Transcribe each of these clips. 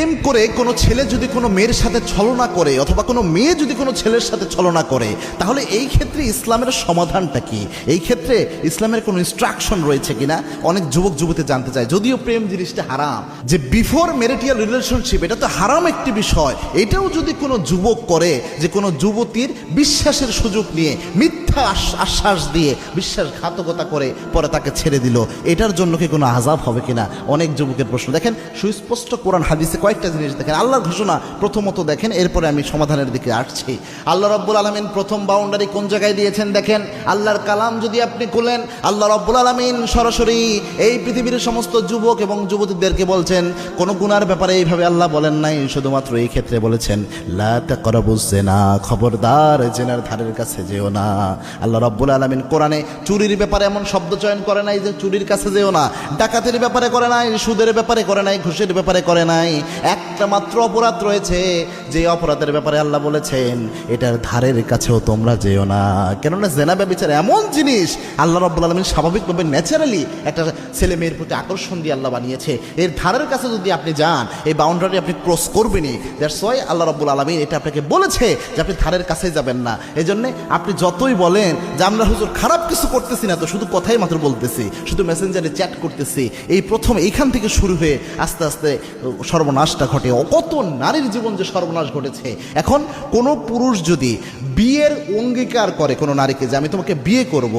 প্রেম করে কোনো ছেলে যদি কোনো মেয়ের সাথে ছলনা করে অথবা কোনো মেয়ে যদি কোনো ছেলের সাথে ছলনা করে, তাহলে এই ক্ষেত্রে ইসলামের সমাধানটা কি? এই ক্ষেত্রে ইসলামের কোনো ইনস্ট্রাকশন রয়েছে কিনা অনেক যুবক যুবতী জানতে চায়। যদিও প্রেম জিনিসটা হারাম, যে বিফোর ম্যারিটাল রিলেশনশিপ, এটা তো হারাম একটি বিষয়। এটাও যদি কোনো যুবক করে, যে কোনো যুবতীর বিশ্বাসের সুযোগ নিয়ে মিথ্যা আশ্বাস দিয়ে বিশ্বাসঘাতকতা করে পরে তাকে ছেড়ে দিল, এটার জন্য কি কোনো আযাব হবে কিনা অনেক যুবকের প্রশ্ন। দেখেন সুস্পষ্ট কোরআন হাদিসে কয়েকটা জিনিস দেখেন, আল্লাহর ঘোষণা প্রথমত দেখেন, এরপরে আমি সমাধানের দিকে আসছি। আল্লাহ রাব্বুল আলামিন প্রথম বাউন্ডারি কোন জায়গায় দিয়েছেন দেখেন। আল্লাহর কালাম যদি আপনি খুলেন, আল্লাহ রাব্বুল আলামিন সরাসরি এই পৃথিবীর সমস্ত যুবক এবং যুবতীদেরকে বলছেন, কোন গুনার ব্যাপারে এইভাবে আল্লাহ বলেন নাই, শুধুমাত্র এই ক্ষেত্রে বলেছেন লা তাকরাবুজ জিনা, খবরদার জিনার ধারের কাছে যেও না। আল্লাহ রাব্বুল আলামিন কোরআনে চুরির ব্যাপারে এমন শব্দ চয়ন করে নাই যে চুরির কাছে যেও না, ডাকাতির ব্যাপারে করে নাই, সুদের ব্যাপারে করে নাই, ঘুষের ব্যাপারে করে নাই। একটা মাত্র অপরাধ রয়েছে, যে অপরাধের ব্যাপারে আল্লাহ বলেছেন এটার ধারের কাছেও তোমরা যেও না। কেননা জেনা ব্যভিচার এমন জিনিস আল্লাহ রাব্বুল আলামিন স্বাভাবিকভাবে ন্যাচারালি একটা ছেলে মেয়ের প্রতি আকর্ষণ দিয়ে আল্লাহ বানিয়েছে। এর ধারের কাছে যদি আপনি যান, এই বাউন্ডারি আপনি ক্রস করবেনই। দ্যাটস ওয়াই আল্লাহ রাব্বুল আলামিন এটা আপনাকে বলেছে যে আপনি ধারের কাছেই যাবেন না। এই জন্যে আপনি যতই বলেন যে আমরা হুজুর খারাপ কিছু করতেছি না, তো শুধু কথাই মাত্র বলতেছি, শুধু মেসেঞ্জারে চ্যাট করতেছি, এই প্রথম এইখান থেকে শুরু হয়ে আস্তে আস্তে সর্বনাশটা ঘটে। কত নারীর জীবন যে সর্বনাশ ঘটেছে। এখন কোনো পুরুষ যদি বিয়ের অঙ্গীকার করে কোনো নারীকে যে আমি তোমাকে বিয়ে করব,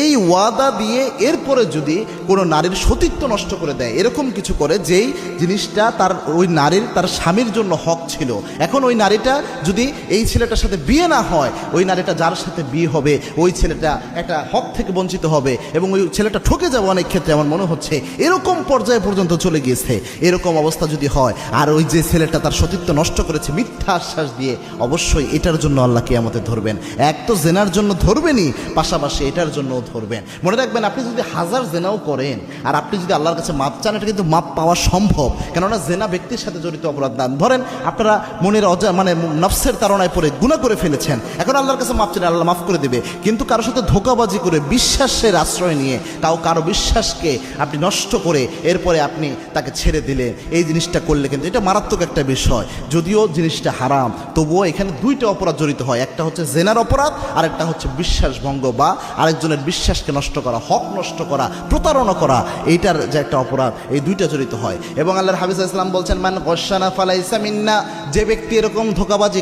এই ওয়াদা দিয়ে এরপরে যদি কোনো নারীর সতীত্ব নষ্ট করে দেয়, এরকম কিছু করে যেই জিনিসটা তার ওই নারীর তার স্বামীর জন্য হক ছিল, এখন ওই নারীটা যদি এই ছেলেটার সাথে বিয়ে না হয়, ওই নারীটা যার সাথে বিয়ে হবে ওই ছেলেটা একটা হক থেকে বঞ্চিত হবে এবং ওই ছেলেটা ঠকে যাবে অনেক ক্ষেত্রে। আমার মনে হচ্ছে এরকম পর্যায়ে পর্যন্ত চলে গিয়েছে। এরকম অবস্থা যদি হয়, আর ওই যে ছেলেটা তার সতীত্ব নষ্ট করেছে মিথ্যা আশ্বাস দিয়ে, অবশ্যই এটার জন্য আল্লাহ কিয়ামতে ধরবেন। এক তো জেনার জন্য ধরবেনই, পাশাপাশি এটার জন্য ধরবেন। মনে রাখবেন, আপনি যদি হাজার জেনাও করেন আর আপনি যদি আল্লাহর কাছে মাপ চান, এটা কিন্তু মাপ পাওয়া সম্ভব। কেননা জেনা ব্যক্তির সাথে জড়িত অপরাধ না। ধরেন আপনারা মনের নফসের তাড়নায় পড়ে গুনাহ করে ফেলেছেন, এখন আল্লাহর কাছে মাপ চান, আল্লাহ মাফ করে দেবে। কিন্তু কারোর সাথে ধোঁকাবাজি করে বিশ্বাসের আশ্রয় নিয়ে কারো বিশ্বাসকে আপনি নষ্ট করে এরপরে আপনি তাকে ছেড়ে দিলেন, এই জিনিসটা করলে কিন্তু এটা মারাত্মক একটা বিষয়। যদিও জিনিসটা হারাম, তবুও এখানে দুইটা অপরাধ জড়িত হয়। একটা হচ্ছে জেনার অপরাধ, আর একটা হচ্ছে বিশ্বাসভঙ্গ বা আরেকজনের বিশ্বাসকে নষ্ট করা, হক নষ্ট করা, প্রতারণা করা, এইটার যে একটা অপরাধ, এই দুইটা জড়িত হয়। এবং আল্লাহর হাবিব সাল্লাল্লাহু আলাইহি ওয়াসাল্লাম বলছেন মান গশশানা ফালাইসা মিন্না, যে ব্যক্তি এরকম ধোঁকাবাজি